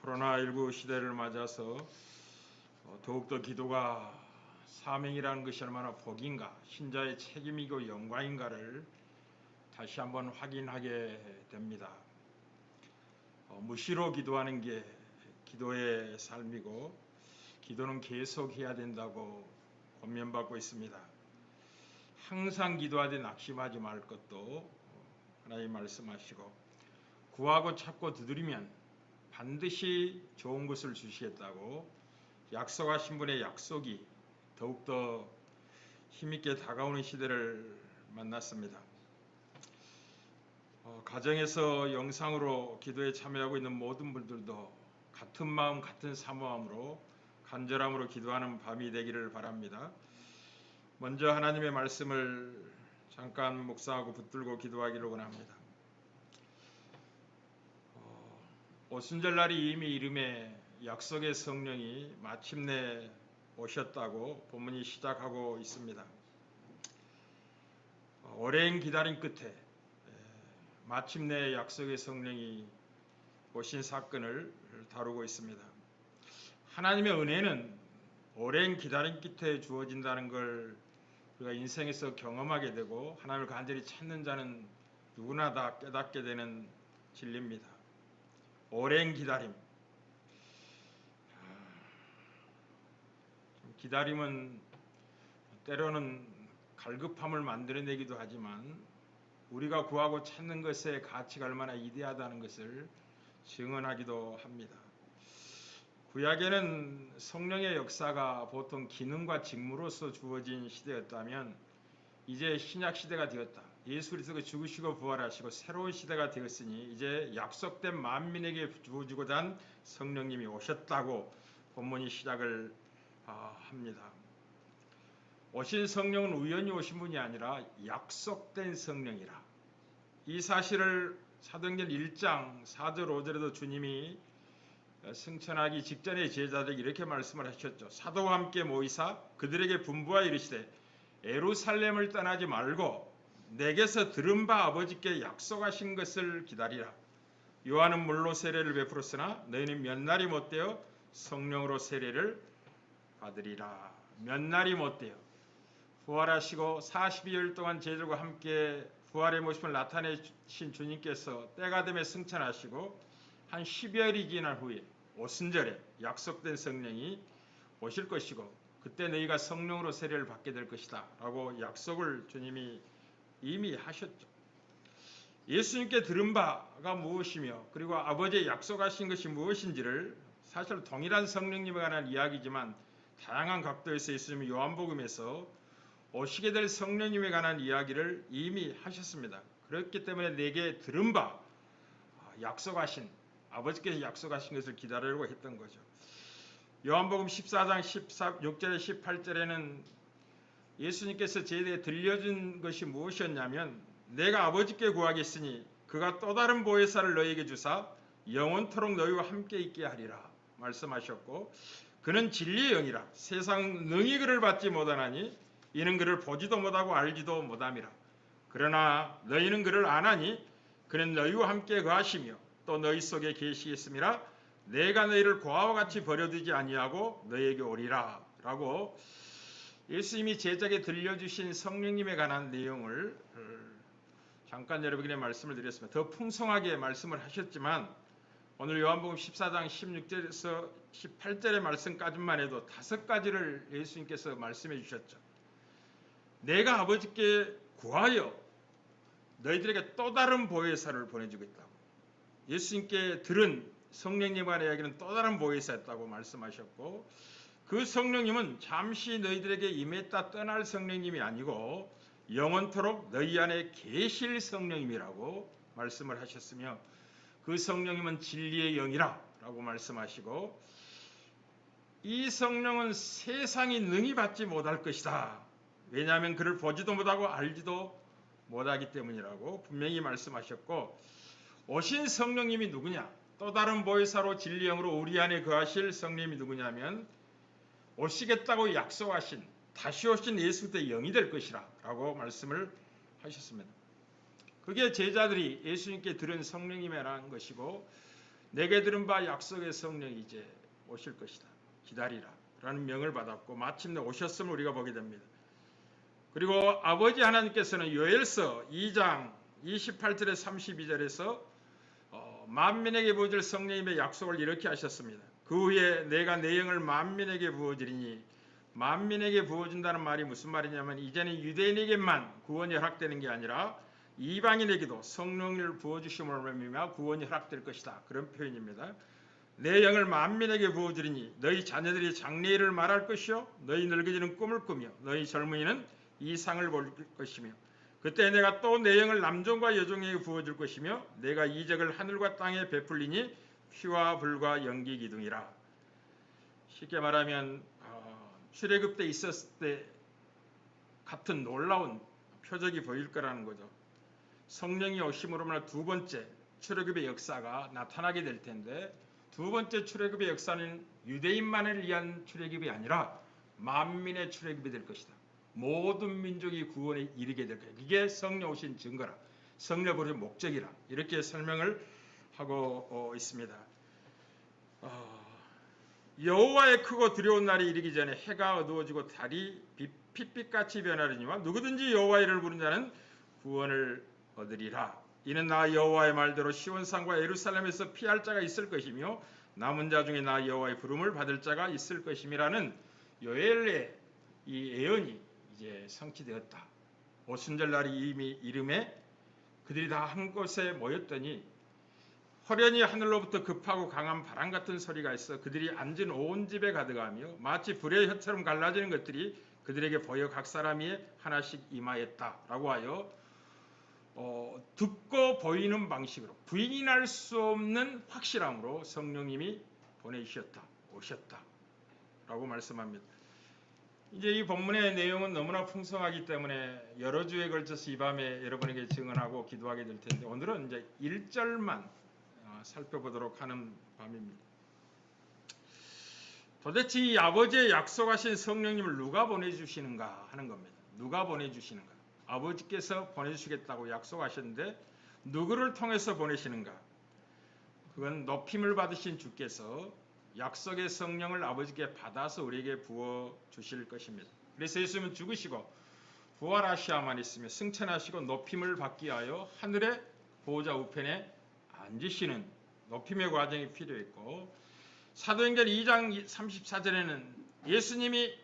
코로나19 시대를 맞아서 더욱더 기도가 사명이라는 것이 얼마나 복인가, 신자의 책임이고 영광인가를 다시 한번 확인하게 됩니다. 무시로 기도하는 게 기도의 삶이고 기도는 계속해야 된다고 권면받고 있습니다. 항상 기도하되 낙심하지 말 것도 하나님 말씀하시고, 구하고 찾고 두드리면 반드시 좋은 것을 주시겠다고 약속하신 분의 약속이 더욱더 힘있게 다가오는 시대를 만났습니다. 가정에서 영상으로 기도에 참여하고 있는 모든 분들도 같은 마음 같은 사모함으로 간절함으로 기도하는 밤이 되기를 바랍니다. 먼저 하나님의 말씀을 잠깐 묵상하고 붙들고 기도하기를 원합니다. 오순절날이 이미 이름에 약속의 성령이 마침내 오셨다고 본문이 시작하고 있습니다. 오랜 기다림 끝에 마침내 약속의 성령이 오신 사건을 다루고 있습니다. 하나님의 은혜는 오랜 기다림 끝에 주어진다는 걸 우리가 인생에서 경험하게 되고 하나님을 간절히 찾는 자는 누구나 다 깨닫게 되는 진리입니다. 오랜 기다림. 기다림은 때로는 갈급함을 만들어내기도 하지만 우리가 구하고 찾는 것의 가치가 얼마나 위대하다는 것을 증언하기도 합니다. 구약에는 성령의 역사가 보통 기능과 직무로서 주어진 시대였다면 이제 신약 시대가 되었다. 예수 그리스도가 죽으시고 부활하시고 새로운 시대가 되었으니 이제 약속된 만민에게 주어지고자 한 성령님이 오셨다고 본문이 시작을 합니다. 오신 성령은 우연히 오신 분이 아니라 약속된 성령이라. 이 사실을 사도행전 1장 4절 5절에도 주님이 승천하기 직전에 제자들에게 이렇게 말씀을 하셨죠. 사도와 함께 모이사 그들에게 분부하여 이르시되 예루살렘을 떠나지 말고 내게서 들은 바 아버지께 약속하신 것을 기다리라. 요한은 물로 세례를 베풀었으나 너희는 몇 날이 못되어 성령으로 세례를 받으리라. 몇 날이 못되어 부활하시고 42일 동안 제자들과 함께 부활의 모습을 나타내신 주님께서 때가 되면 승천하시고 한 10여일이 지난 후에 오순절에 약속된 성령이 오실 것이고 그때 너희가 성령으로 세례를 받게 될 것이다 라고 약속을 주님이 이미 하셨죠. 예수님께 들은 바가 무엇이며 그리고 아버지의 약속하신 것이 무엇인지를 사실 동일한 성령님에 관한 이야기지만 다양한 각도에서 예수님이 요한복음에서 오시게 될 성령님에 관한 이야기를 이미 하셨습니다. 그렇기 때문에 내게 들은 바 약속하신 아버지께서 약속하신 것을 기다리려고 했던 거죠. 요한복음 14장 16절에 18절에는 예수님께서 제자에게 들려준 것이 무엇이었냐면 내가 아버지께 구하겠으니 그가 또 다른 보혜사를 너희에게 주사 영원토록 너희와 함께 있게 하리라 말씀하셨고 그는 진리의 영이라 세상 능히 그를 받지 못하나니 이는 그를 보지도 못하고 알지도 못함이라. 그러나 너희는 그를 아나니 그는 너희와 함께 거하시며 또 너희 속에 계시겠음이라. 내가 너희를 고아와 같이 버려두지 아니하고 너희에게 오리라 라고 예수님이 제자에게 들려주신 성령님에 관한 내용을 잠깐 여러분에게 말씀을 드렸습니다. 더 풍성하게 말씀을 하셨지만 오늘 요한복음 14장 16절에서 18절의 말씀까지만 해도 5가지를 예수님께서 말씀해 주셨죠. 내가 아버지께 구하여 너희들에게 또 다른 보혜사를 보내주겠다고. 예수님께 들은 성령님에 관한 이야기는 또 다른 보혜사였다고 말씀하셨고 그 성령님은 잠시 너희들에게 임했다 떠날 성령님이 아니고 영원토록 너희 안에 계실 성령님이라고 말씀을 하셨으며 그 성령님은 진리의 영이라 라고 말씀하시고 이 성령은 세상이 능히 받지 못할 것이다. 왜냐하면 그를 보지도 못하고 알지도 못하기 때문이라고 분명히 말씀하셨고 오신 성령님이 누구냐? 또 다른 보혜사로 진리 영으로 우리 안에 거하실 성령님이 누구냐면 오시겠다고 약속하신 다시 오신 예수 그리스도의 영이 될 것이라 라고 말씀을 하셨습니다. 그게 제자들이 예수님께 들은 성령님이라는 것이고 내게 들은 바 약속의 성령이 이제 오실 것이다. 기다리라. 라는 명을 받았고 마침내 오셨음을 우리가 보게 됩니다. 그리고 아버지 하나님께서는 요엘서 2장 28절에 32절에서 만민에게 부어질 성령님의 약속을 이렇게 하셨습니다. 그 후에 내가 내 영을 만민에게 부어주리니, 만민에게 부어준다는 말이 무슨 말이냐면 이제는 유대인에게만 구원이 허락되는 게 아니라 이방인에게도 성령을 부어주심으로 말미암아 구원이 허락될 것이다. 그런 표현입니다. 내 영을 만민에게 부어주리니 너희 자녀들이 장래일을 말할 것이요 너희 늙은이는 꿈을 꾸며 너희 젊은이는 이상을 볼 것이며 그때 내가 또 내 영을 남종과 여종에게 부어줄 것이며 내가 이적을 하늘과 땅에 베풀리니 피와 불과 연기 기둥이라. 쉽게 말하면 출애굽 때 있었을 때 같은 놀라운 표적이 보일 거라는 거죠. 성령이 오심으로 말하면 두 번째 출애굽의 역사가 나타나게 될 텐데, 두 번째 출애굽의 역사는 유대인만을 위한 출애굽이 아니라 만민의 출애굽이 될 것이다. 모든 민족이 구원에 이르게 될 거야. 이게 성령 오신 증거라. 성령 부르신 목적이라. 이렇게 설명을 하고 있습니다. 여호와의 크고 두려운 날이 이르기 전에 해가 어두워지고 달이 핏빛같이 변하려니와 누구든지 여호와의 이름을 부르는 자는 구원을 얻으리라. 이는 나 여호와의 말대로 시온산과 예루살렘에서 피할 자가 있을 것이며 남은 자 중에 나 여호와의 부름을 받을 자가 있을 것임이라는 요엘의 이 예언이 이제 성취되었다. 오순절날이 이미 이름에 그들이 다 한 곳에 모였더니 호련히 하늘로부터 급하고 강한 바람 같은 소리가 있어 그들이 앉은 온 집에 가득하며 마치 불의 혀처럼 갈라지는 것들이 그들에게 보여 각 사람이 하나씩 임하였다라고 하여 듣고 보이는 방식으로 부인할 수 없는 확실함으로 성령님이 보내주셨다, 오셨다라고 말씀합니다. 이제 이 본문의 내용은 너무나 풍성하기 때문에 여러 주에 걸쳐서 이 밤에 여러분에게 증언하고 기도하게 될 텐데 오늘은 이제 1절만 살펴보도록 하는 밤입니다. 도대체 이 아버지의 약속하신 성령님을 누가 보내주시는가 하는 겁니다. 누가 보내주시는가? 아버지께서 보내주시겠다고 약속하셨는데 누구를 통해서 보내시는가? 그건 높임을 받으신 주께서 약속의 성령을 아버지께 받아서 우리에게 부어주실 것입니다. 그래서 예수님은 죽으시고 부활하셔야만 있으며 승천하시고 높임을 받기 위하여 하늘의 보호자 우편에 앉으시는 높임의 과정이 필요했고, 사도행전 2장 34절에는 예수님이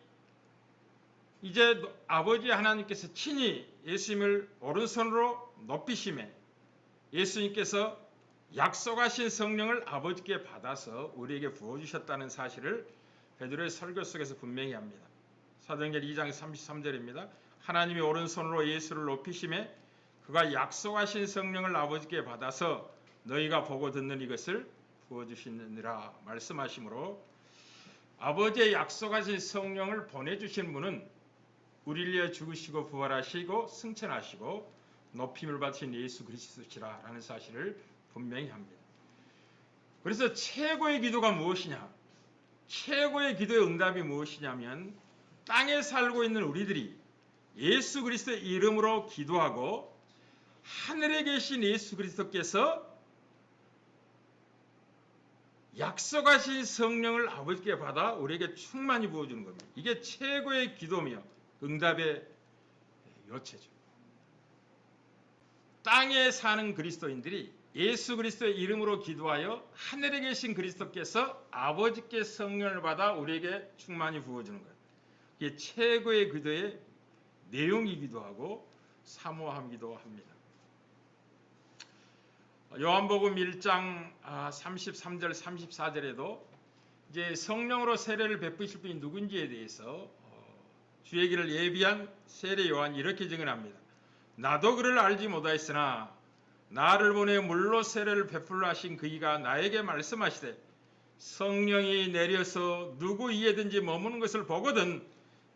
이제 아버지 하나님께서 친히 예수님을 오른손으로 높이심에 예수님께서 약속하신 성령을 아버지께 받아서 우리에게 부어주셨다는 사실을 베드로의 설교 속에서 분명히 합니다. 사도행전 2장 33절입니다. 하나님이 오른손으로 예수를 높이심에 그가 약속하신 성령을 아버지께 받아서 너희가 보고 듣는 이것을 부어주시느니라 말씀하시므로 아버지의 약속하신 성령을 보내주신 분은 우리를 위해 죽으시고 부활하시고 승천하시고 높임을 받으신 예수 그리스도시라는 사실을 분명히 합니다. 그래서 최고의 기도가 무엇이냐? 최고의 기도의 응답이 무엇이냐면 땅에 살고 있는 우리들이 예수 그리스도의 이름으로 기도하고 하늘에 계신 예수 그리스도께서 약속하신 성령을 아버지께 받아 우리에게 충만히 부어주는 겁니다. 이게 최고의 기도며 응답의 요체죠. 땅에 사는 그리스도인들이 예수 그리스도의 이름으로 기도하여 하늘에 계신 그리스도께서 아버지께 성령을 받아 우리에게 충만히 부어주는 거예요. 이게 최고의 기도의 내용이기도 하고 사모함이기도 합니다. 요한복음 1장 33절 34절에도 이제 성령으로 세례를 베푸실 분이 누군지에 대해서 주의 길을 예비한 세례 요한이 이렇게 증언합니다. 나도 그를 알지 못하였으나 나를 보내 물로 세례를 베풀라 하신 그이가 나에게 말씀하시되 성령이 내려서 누구 이에든지 머무는 것을 보거든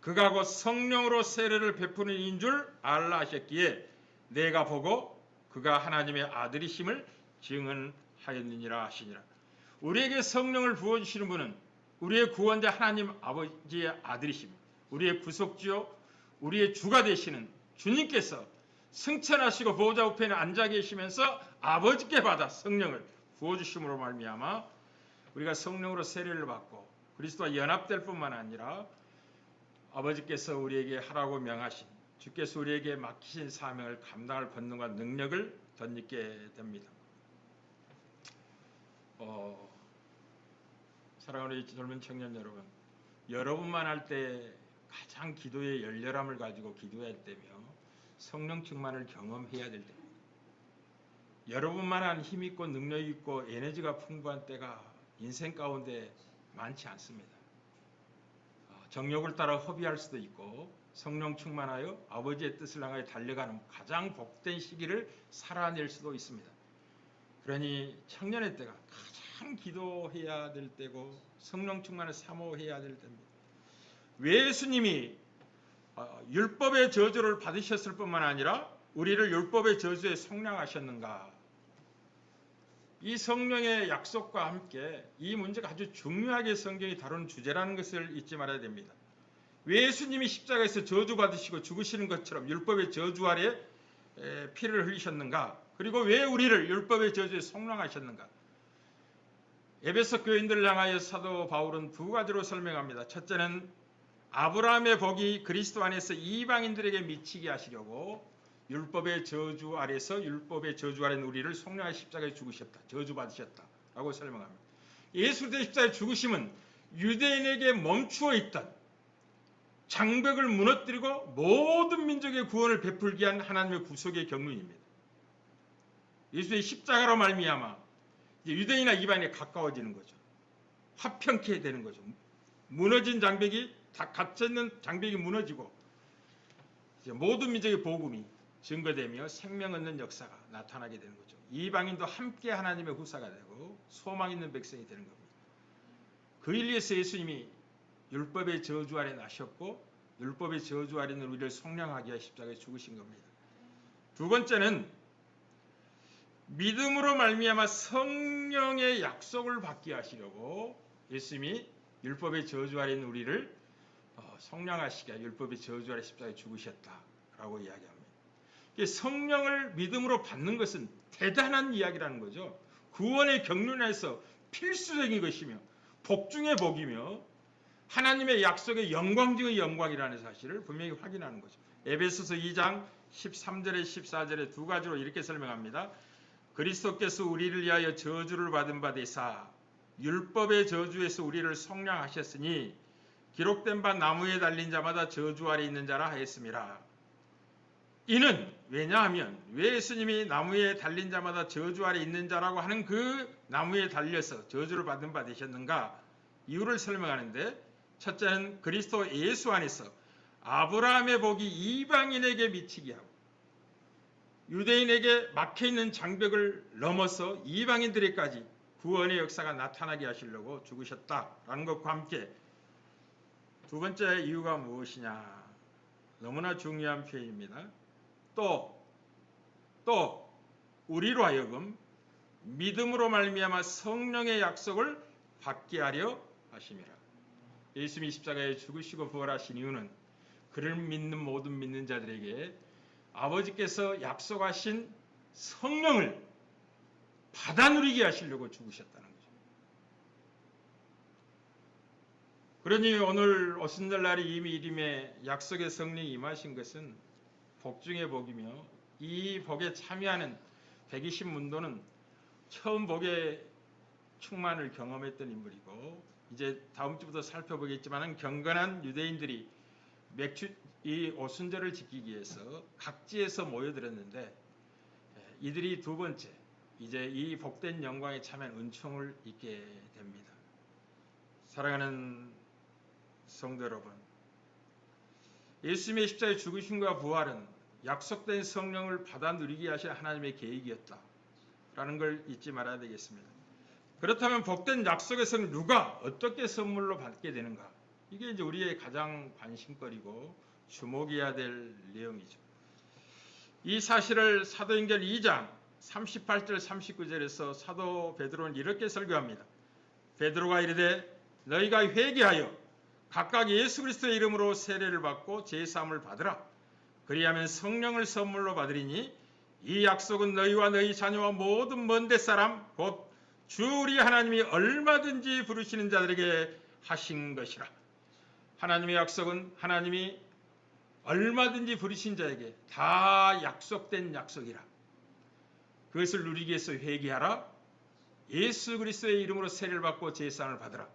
그가 곧 성령으로 세례를 베푸는 이인 줄 알라 하셨기에 내가 보고 그가 하나님의 아들이심을 증언하였느니라 하시니라. 우리에게 성령을 부어주시는 분은 우리의 구원자 하나님 아버지의 아들이십니다. 우리의 구속주요 우리의 주가 되시는 주님께서 승천하시고 보호자 우편에 앉아 계시면서 아버지께 받아 성령을 부어주심으로 말미암아 우리가 성령으로 세례를 받고 그리스도와 연합될 뿐만 아니라 아버지께서 우리에게 하라고 명하신 주께서 우리에게 맡기신 사명을 감당할 권능과 능력을 덧입게 됩니다. 사랑하는 우리 젊은 청년 여러분, 여러분만 할 때 가장 기도의 열렬함을 가지고 기도해야 되며 성령 충만을 경험해야 될 때입니다. 여러분만한 힘 있고 능력 있고 에너지가 풍부한 때가 인생 가운데 많지 않습니다. 정욕을 따라 허비할 수도 있고 성령 충만하여 아버지의 뜻을 향하여 달려가는 가장 복된 시기를 살아낼 수도 있습니다. 그러니 청년의 때가 가장 기도해야 될 때고 성령 충만을 사모해야 될 때입니다. 왜 예수님이 율법의 저주를 받으셨을 뿐만 아니라 우리를 율법의 저주에 속량하셨는가? 이 성령의 약속과 함께 이 문제가 아주 중요하게 성경이 다루는 주제라는 것을 잊지 말아야 됩니다. 왜 예수님이 십자가에서 저주받으시고 죽으시는 것처럼 율법의 저주 아래 피를 흘리셨는가? 그리고 왜 우리를 율법의 저주에 속량하셨는가? 에베소 교인들을 향하여 사도 바울은 두 가지로 설명합니다. 첫째는 아브라함의 복이 그리스도 안에서 이방인들에게 미치게 하시려고 율법의 저주 아래서 율법의 저주 아래 우리를 속량하여 십자가에 죽으셨다. 저주받으셨다라고 설명합니다. 예수 그리스도의 십자가에 죽으심은 유대인에게 멈추어 있던 장벽을 무너뜨리고 모든 민족의 구원을 베풀기 위한 하나님의 구속의 경륜입니다. 예수의 십자가로 말미암아 유대인이나 이방인에 가까워지는 거죠. 화평케 되는 거죠. 무너진 장벽이 다 갇혀있는 장벽이 무너지고 이제 모든 민족의 복음이 증거되며 생명 얻는 역사가 나타나게 되는 거죠. 이방인도 함께 하나님의 후사가 되고 소망 있는 백성이 되는 겁니다. 그 일리에서 예수님이 율법의 저주 아래 나셨고 율법의 저주 아래는 우리를 속량하기 위해 십자가에 죽으신 겁니다. 두 번째는 믿음으로 말미암아 성령의 약속을 받게 하시려고 예수님이 율법의 저주 아래 있는 우리를 속량하시기 위해 율법의 저주 아래 십자가에 죽으셨다라고 이야기합니다. 성령을 믿음으로 받는 것은 대단한 이야기라는 거죠. 구원의 경륜에서 필수적인 것이며 복중의 복이며 하나님의 약속의 영광 중의 영광이라는 사실을 분명히 확인하는 거죠. 에베소서 2장 13절에 14절에 두 가지로 이렇게 설명합니다. 그리스도께서 우리를 위하여 저주를 받은 바 되사 율법의 저주에서 우리를 속량하셨으니 기록된 바 나무에 달린 자마다 저주 아래 있는 자라 하였습니다. 이는 왜냐하면 왜 예수님이 나무에 달린 자마다 저주 아래 있는 자라고 하는 그 나무에 달려서 저주를 받은 바 되셨는가? 이유를 설명하는데 첫째는 그리스도 예수 안에서 아브라함의 복이 이방인에게 미치게 하고 유대인에게 막혀있는 장벽을 넘어서 이방인들에게까지 구원의 역사가 나타나게 하시려고 죽으셨다라는 것과 함께 두 번째 이유가 무엇이냐? 너무나 중요한 표현입니다. 또 우리로 하여금 믿음으로 말미암아 성령의 약속을 받게 하려 하심이라. 예수님이 십자가에 죽으시고 부활하신 이유는 그를 믿는 모든 믿는 자들에게 아버지께서 약속하신 성령을 받아 누리게 하시려고 죽으셨다는 거죠. 그러니 오늘 오순절날이 이미 이름에 약속의 성령이 임하신 것은 복 중의 복이며 이 복에 참여하는 120문도는 처음 복의 충만을 경험했던 인물이고 이제 다음 주부터 살펴보겠지만 경건한 유대인들이 이 오순절을 지키기 위해서 각지에서 모여들었는데 이들이 두 번째 이제 이 복된 영광에 참여한 은총을 입게 됩니다. 사랑하는 성도 여러분, 예수님의 십자가의 죽으심과 부활은 약속된 성령을 받아 누리게 하신 하나님의 계획이었다라는 걸 잊지 말아야 되겠습니다. 그렇다면 복된 약속의 성령 누가 어떻게 선물로 받게 되는가? 이게 이제 우리의 가장 관심거리고 주목해야 될 내용이죠. 이 사실을 사도행전 2장 38절 39절에서 사도 베드로는 이렇게 설교합니다. 베드로가 이르되 너희가 회개하여 각각 예수 그리스도의 이름으로 세례를 받고 제사함을 받으라. 그리하면 성령을 선물로 받으리니 이 약속은 너희와 너희 자녀와 모든 먼 데 사람 곧 주 우리 하나님이 얼마든지 부르시는 자들에게 하신 것이라. 하나님의 약속은 하나님이 얼마든지 부르신 자에게 다 약속된 약속이라. 그것을 누리기 위해서 회개하라. 예수 그리스도의 이름으로 세례를 받고 제사함을 받으라.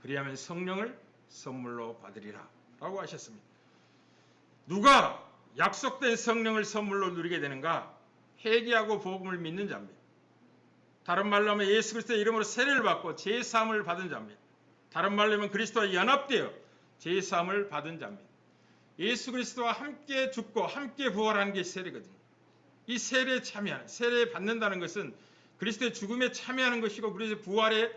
그리하면 성령을 선물로 받으리라 라고 하셨습니다. 누가 약속된 성령을 선물로 누리게 되는가? 회개하고 복음을 믿는 자입니다. 다른 말로 하면 예수 그리스도의 이름으로 세례를 받고 제사함을 받은 자입니다. 다른 말로 하면 그리스도와 연합되어 제사함을 받은 자입니다. 예수 그리스도와 함께 죽고 함께 부활하는 게 세례거든요. 이 세례에 참여하는, 세례에 받는다는 것은 그리스도의 죽음에 참여하는 것이고 그리스도의 부활에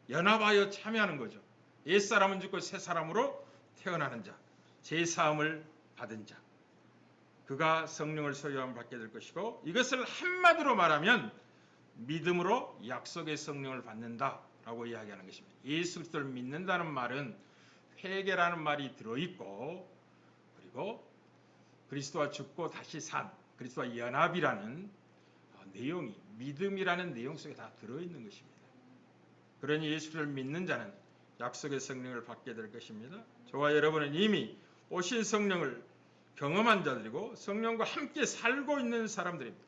연합하여 참여하는 거죠. 옛사람은 죽고 새사람으로 태어나는 자, 제사함을 받은 자, 그가 성령을 소유함을 받게 될 것이고, 이것을 한마디로 말하면 믿음으로 약속의 성령을 받는다라고 이야기하는 것입니다. 예수 그리스도를 믿는다는 말은 회개라는 말이 들어있고, 그리고 그리스도와 죽고 다시 산, 그리스도와 연합이라는 내용이 믿음이라는 내용 속에 다 들어있는 것입니다. 그러니 예수를 믿는 자는 약속의 성령을 받게 될 것입니다. 저와 여러분은 이미 오신 성령을 경험한 자들이고 성령과 함께 살고 있는 사람들입니다.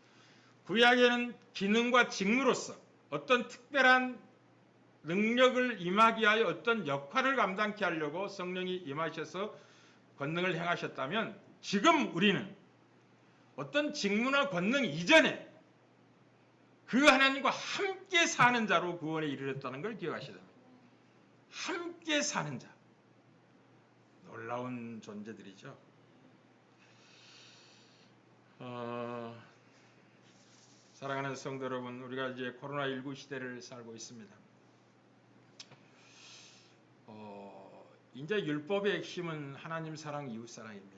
구약에는 기능과 직무로서 어떤 특별한 능력을 임하게 하여 어떤 역할을 감당케 하려고 성령이 임하셔서 권능을 행하셨다면, 지금 우리는 어떤 직무나 권능 이전에 그 하나님과 함께 사는 자로 구원에 이르렀다는 걸 기억하셔야 됩니다. 함께 사는 자. 놀라운 존재들이죠. 사랑하는 성도 여러분, 우리가 이제 코로나19 시대를 살고 있습니다. 이제 율법의 핵심은 하나님 사랑, 이웃 사랑입니다.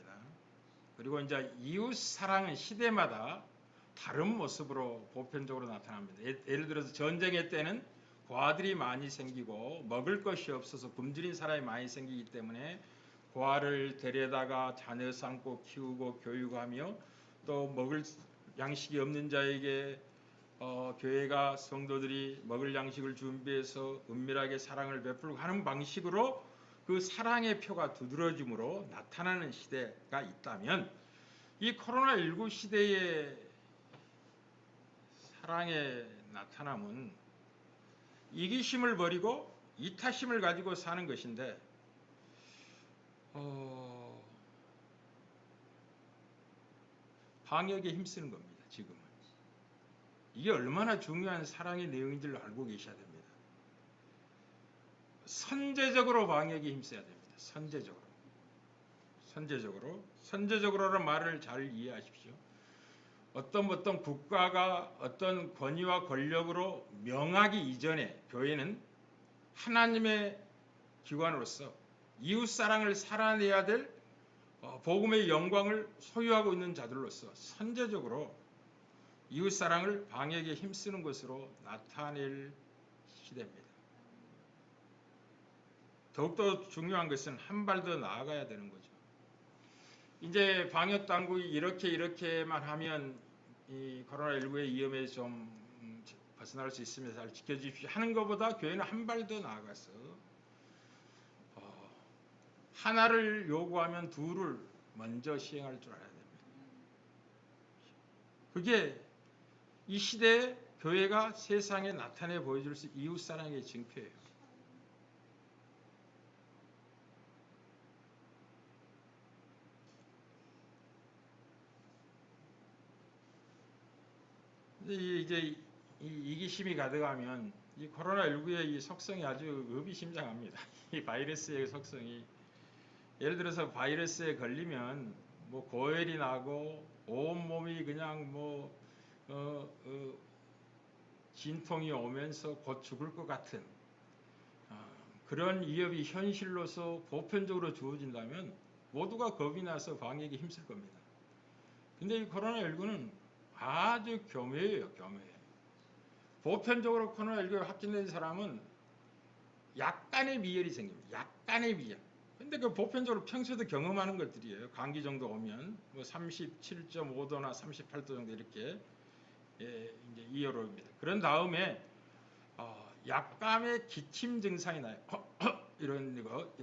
그리고 이제 이웃 사랑은 시대마다 다른 모습으로 보편적으로 나타납니다. 예를 들어서 전쟁의 때는 고아들이 많이 생기고 먹을 것이 없어서 굶주린 사람이 많이 생기기 때문에 고아를 데려다가 자녀 삼고 키우고 교육하며, 또 먹을 양식이 없는 자에게 교회가 성도들이 먹을 양식을 준비해서 은밀하게 사랑을 베풀고 하는 방식으로 그 사랑의 표가 두드러짐으로 나타나는 시대가 있다면, 이 코로나19 시대의 사랑의 나타남은 이기심을 버리고 이타심을 가지고 사는 것인데, 방역에 힘쓰는 겁니다. 지금은 이게 얼마나 중요한 사랑의 내용인지를 알고 계셔야 됩니다. 선제적으로 방역에 힘써야 됩니다. 선제적으로라는 말을 잘 이해하십시오. 어떤 국가가 어떤 권위와 권력으로 명하기 이전에 교회는 하나님의 기관으로서 이웃사랑을 살아내야 될 복음의 영광을 소유하고 있는 자들로서 선제적으로 이웃사랑을 방역에 힘쓰는 것으로 나타낼 시대입니다. 더욱더 중요한 것은 한 발 더 나아가야 되는 거죠. 이제 방역 당국이 이렇게만 하면 이 코로나19의 위험에서 좀 벗어날 수 있으면 잘 지켜주십시오 하는 것보다, 교회는 한 발 더 나아가서 하나를 요구하면 둘을 먼저 시행할 줄 알아야 됩니다. 그게 이 시대에 교회가 세상에 나타내 보여줄 수 있는 이웃사랑의 증표예요. 이제 이기심이 가득하면 이 코로나19의 이 속성이 아주 의미심장합니다. 이 바이러스의 속성이, 예를 들어서 바이러스에 걸리면 뭐 고열이 나고 온 몸이 그냥 진통이 오면서 곧 죽을 것 같은 그런 위협이 현실로서 보편적으로 주어진다면 모두가 겁이 나서 방역에 힘쓸 겁니다. 근데 이 코로나19는 아주 교묘해요. 보편적으로 코로나19에 확진된 사람은 약간의 미열이 생깁니다. 약간의 미열. 근데 그 보편적으로 평소에도 경험하는 것들이에요. 감기 정도 오면 뭐 37.5도나 38도 정도 이렇게 이제 이어옵니다. 그런 다음에 약간의 기침 증상이 나요. 이런 거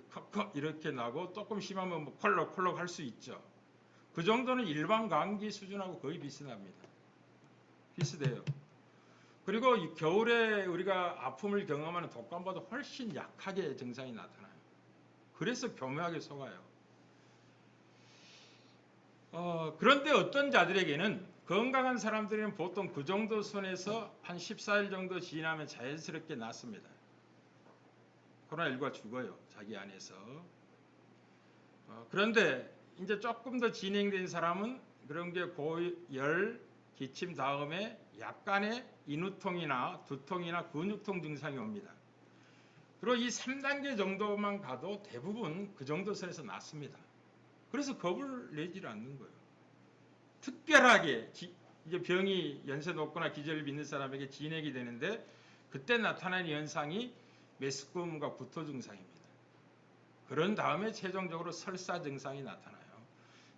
이렇게 나고 조금 심하면 뭐 콜록콜록 할 수 있죠. 그 정도는 일반 감기 수준하고 거의 비슷합니다. 비슷해요. 그리고 이 겨울에 우리가 아픔을 경험하는 독감보다 훨씬 약하게 증상이 나타나요. 그래서 교묘하게 속아요. 그런데 어떤 자들에게는 건강한 사람들은 보통 그 정도 선에서 한 14일 정도 지나면 자연스럽게 낫습니다. 코로나19가 죽어요. 자기 안에서. 그런데 이제 조금 더 진행된 사람은 그런 게 고열, 기침 다음에 약간의 인후통이나 두통이나 근육통 증상이 옵니다. 그리고 이 3단계 정도만 가도 대부분 그 정도 선에서 낫습니다. 그래서 겁을 내질 않는 거예요. 특별하게 이제 병이 연세 높거나 기저를 빚는 사람에게 진행이 되는데 그때 나타나는 현상이 메스꺼움과 구토 증상입니다. 그런 다음에 최종적으로 설사 증상이 나타나요.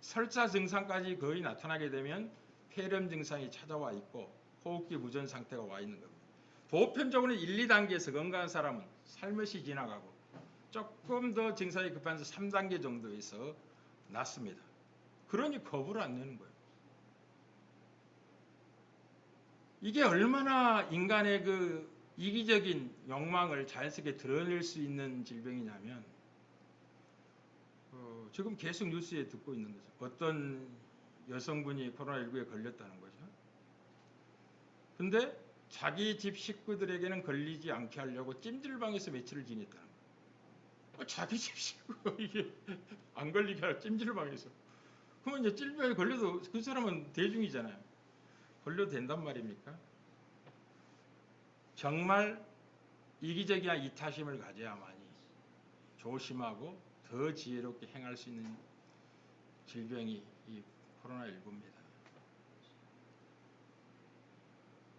설사 증상까지 거의 나타나게 되면 폐렴 증상이 찾아와 있고 호흡기 부전 상태가 와 있는 겁니다. 보편적으로 1, 2단계에서 건강한 사람은 살며시 지나가고 조금 더 증상이 급한 3단계 정도에서 낫습니다. 그러니 겁을 안 내는 거예요. 이게 얼마나 인간의 그 이기적인 욕망을 자연스럽게 드러낼 수 있는 질병이냐면 지금 계속 뉴스에 듣고 있는 거죠. 어떤 여성분이 코로나19에 걸렸다는 거죠. 근데 자기 집 식구들에게는 걸리지 않게 하려고 찜질방에서 며칠을 지냈다는 거예요. 자기 집 식구가 이게 안 걸리게 하려 찜질방에서. 그러면 이제 찜질방에 걸려도 그 사람은 대중이잖아요. 걸려도 된단 말입니까? 정말 이기적이한 이타심을 가져야만이 조심하고 더 지혜롭게 행할 수 있는 질병이 이 코로나19입니다.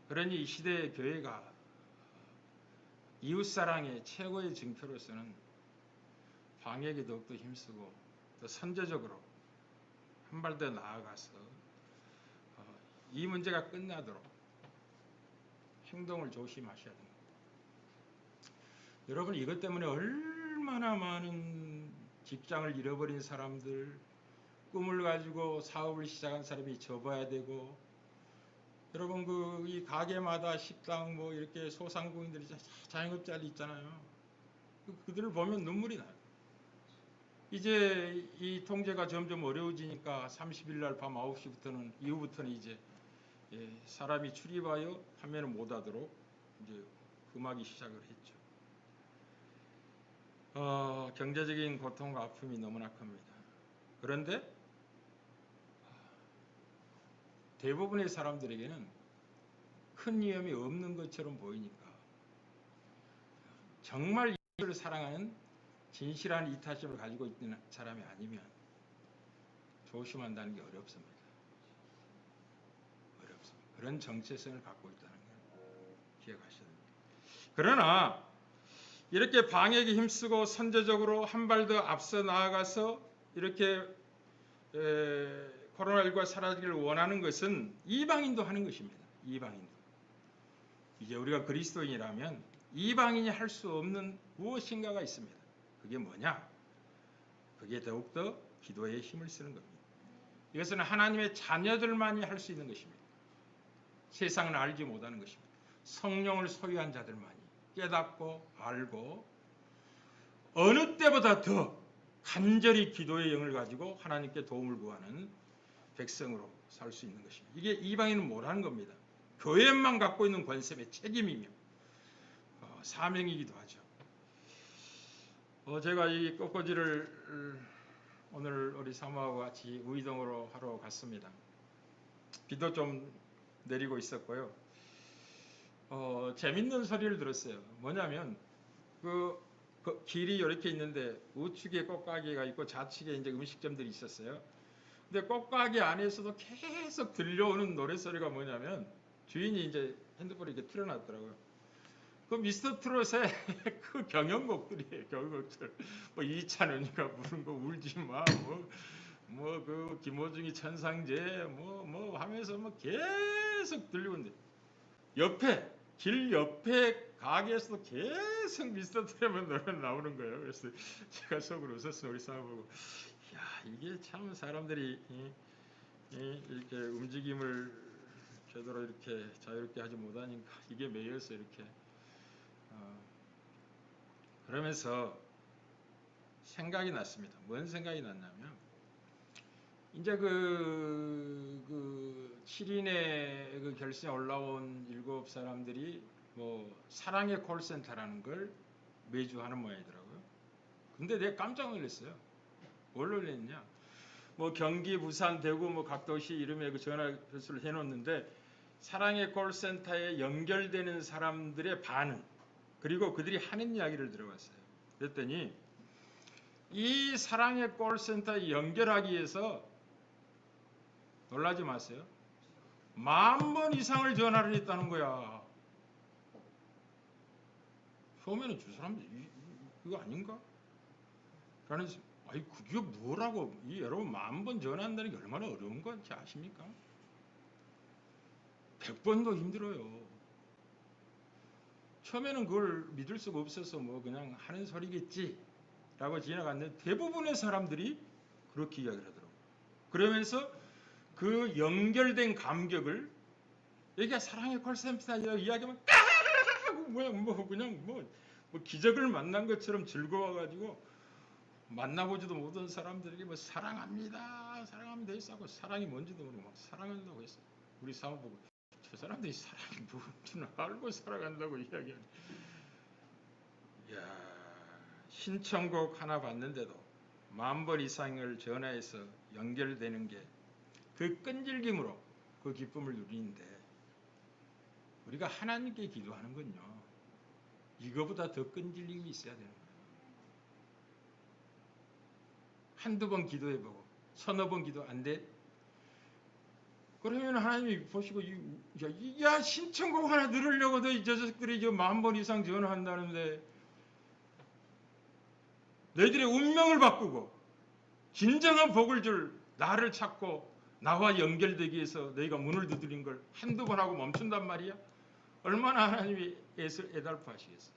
그러니 이 시대의 교회가 이웃사랑의 최고의 증표로서는 방역에 더욱더 힘쓰고 더 선제적으로 한 발 더 나아가서 이 문제가 끝나도록 행동을 조심하셔야 됩니다. 여러분 이것 때문에 얼마나 많은 직장을 잃어버린 사람들, 꿈을 가지고 사업을 시작한 사람이 접어야 되고, 여러분 이 가게마다 식당 뭐 이렇게 소상공인들이 자영업자들 있잖아요. 그들을 보면 눈물이 나요. 이제 이 통제가 점점 어려워지니까 30일 날 밤 9시부터는 이후부터는 이제 사람이 출입하여 판매를 못하도록 이제 금하기 시작을 했죠. 경제적인 고통과 아픔이 너무나 큽니다. 그런데 대부분의 사람들에게는 큰 위험이 없는 것처럼 보이니까 정말 이를 사랑하는 진실한 이타심을 가지고 있는 사람이 아니면 조심한다는 게 어렵습니다. 어렵습니다. 그런 정체성을 갖고 있다는 걸 기억하셔야 됩니다. 그러나 이렇게 방역에 힘쓰고 선제적으로 한 발 더 앞서 나아가서 이렇게 코로나19가 사라지기를 원하는 것은 이방인도 하는 것입니다. 이방인도. 이제 우리가 그리스도인이라면 이방인이 할 수 없는 무엇인가가 있습니다. 그게 뭐냐? 그게 더욱더 기도에 힘을 쓰는 겁니다. 이것은 하나님의 자녀들만이 할 수 있는 것입니다. 세상은 알지 못하는 것입니다. 성령을 소유한 자들만이 깨닫고 알고 어느 때보다 더 간절히 기도의 영을 가지고 하나님께 도움을 구하는 백성으로 살 수 있는 것입니다. 이게 이방인은 못하는 겁니다. 교회만 갖고 있는 권세의 책임이며 사명이기도 하죠. 제가 이 꽃꽂이를 오늘 우리 사모하고 같이 우이동으로 하러 갔습니다. 비도 좀 내리고 있었고요. 재밌는 소리를 들었어요. 뭐냐면 그 길이 이렇게 있는데 우측에 꽃가게가 있고 좌측에 이제 음식점들이 있었어요. 근데 꽃가게 안에서도 계속 들려오는 노래소리가 뭐냐면 주인이 이제 핸드폰을 이렇게 틀어놨더라고요. 그 미스터 트롯의 그 경연곡들이에요. 경연곡들. 뭐 이찬원이가 부른 거 울지 마. 뭐 그 김호중이 천상제 뭐 하면서 뭐 계속 들리고 있는데 옆에 길 옆에 가게에서도 계속 미스터 트래블 노래가 나오는 거예요. 그래서 제가 속으로 웃었어요. 우리 사모보고 야 이게 참 사람들이 이렇게 움직임을 제대로 이렇게 자유롭게 하지 못하니까 이게 매여서 이렇게 그러면서 생각이 났습니다. 뭔 생각이 났냐면 이제 그 7인의 그 결선에 올라온 7사람들이 뭐 사랑의 콜센터라는 걸 매주 하는 모양이더라고요. 근데 내가 깜짝 놀랐어요. 뭘 놀랐냐? 뭐 경기, 부산, 대구 뭐 각 도시 이름에 그 전화 배수를 해놓는데 사랑의 콜센터에 연결되는 사람들의 반응 그리고 그들이 하는 이야기를 들어봤어요. 그랬더니 이 사랑의 콜센터에 연결하기 위해서 놀라지 마세요. 10,000번 이상을 전화를 했다는 거야. 처음에는 저 사람들 이거 아닌가? 라는 아니 그게 뭐라고 여러분 10,000번 전화한다는 게 얼마나 어려운 건지 아십니까? 100번도 힘들어요. 처음에는 그걸 믿을 수가 없어서 뭐 그냥 하는 소리겠지 라고 지나갔는데 대부분의 사람들이 그렇게 이야기를 하더라고요. 그러면서 그 연결된 감격을 여기가 사랑의 콜센터라고 이야기하면 뭐 기적을 만난 것처럼 즐거워가지고 만나보지도 못한 사람들에게 뭐 사랑합니다 했어 하고 사랑이 뭔지도 모르고 막 사랑한다고 했어. 우리 사모 보고 저 사람들이 사랑이 뭔지는 알고 사랑한다고 이야기하네. 이야, 신청곡 하나 받는데도 10,000번 이상을 전화해서 연결되는 게 그 끈질김으로 그 기쁨을 누리는데 우리가 하나님께 기도하는 건요 이거보다 더 끈질림이 있어야 되는 거예요. 한두 번 기도해보고 서너 번 기도 안 돼? 그러면 하나님이 보시고 야 신청곡 하나 들으려고도 이 녀석들이 10,000번 이상 전화한다는데 너희들의 운명을 바꾸고 진정한 복을 줄 나를 찾고 나와 연결되기 위해서 너희가 문을 두드린 걸 한두 번 하고 멈춘단 말이야? 얼마나 하나님이 애달파하시겠어요?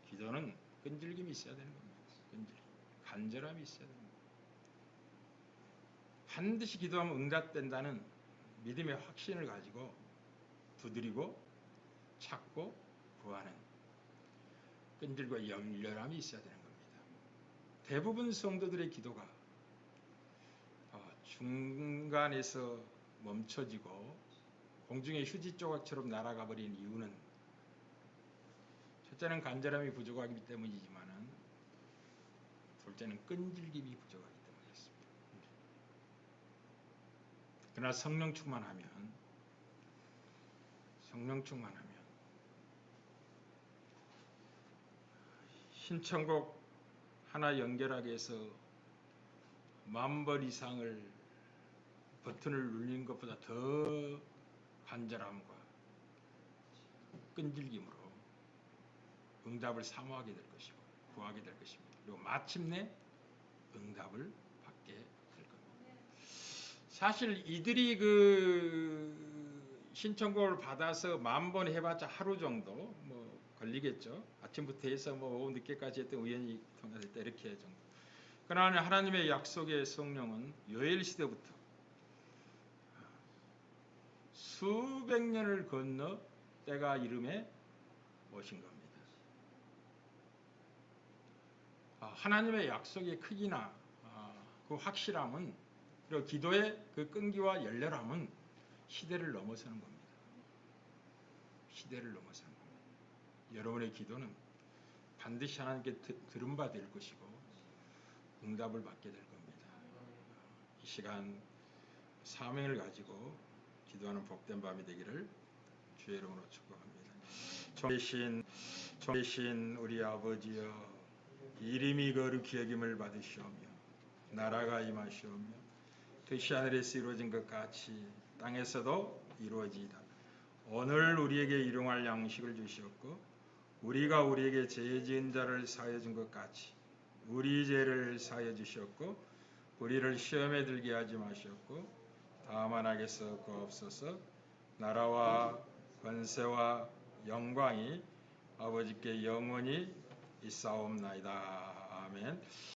기도는 끈질김이 있어야 되는 겁니다. 끈질김. 간절함이 있어야 되는 겁니다. 반드시 기도하면 응답된다는 믿음의 확신을 가지고 두드리고 찾고 구하는 끈질과 열렬함이 있어야 되는 겁니다. 대부분 성도들의 기도가 중간에서 멈춰지고 공중의 휴지 조각처럼 날아가 버린 이유는 첫째는 간절함이 부족하기 때문이지만은 둘째는 끈질김이 부족하기 때문이었습니다. 그러나 성령 충만하면 신청곡 하나 연결하기 위해서 10,000번 이상을 버튼을 누르는 것보다 더 간절함과 끈질김으로 응답을 사모하게 될 것이고 구하게 될 것입니다. 그리고 마침내 응답을 받게 될 겁니다. 사실 이들이 그 신청곡을 받아서 10,000번 해봤자 하루 정도 뭐 걸리겠죠. 아침부터 해서 뭐 오후 늦게까지 했던 우연히 통했을 때 이렇게 정도. 그러나 하나님의 약속의 성령은 요엘 시대부터 수백 년을 건너 때가 이름에 오신 겁니다. 하나님의 약속의 크기나 그 확실함은 그리고 기도의 그 끈기와 열렬함은 시대를 넘어서는 겁니다. 시대를 넘어서는 겁니다. 여러분의 기도는 반드시 하나님께 들은 바 될 것이고 응답을 받게 될 겁니다. 이 시간 사명을 가지고 기도하는 복된 밤이 되기를 주의 이름으로 축복합니다. 종되신 우리 아버지여 이름이 거룩히 여김을 받으시오며 나라가 임하시오며 뜻이 하늘에서 이루어진 것 같이 땅에서도 이루어지이다. 오늘 우리에게 일용할 양식을 주시옵고 우리가 우리에게 죄 지은 자를 사하여 준 것 같이 우리 죄를 사하여 주시옵고 우리를 시험에 들게 하지 마시옵고 다만하게서 구하옵소서. 나라와 권세와 영광이 아버지께 영원히 있사옵나이다. 아멘.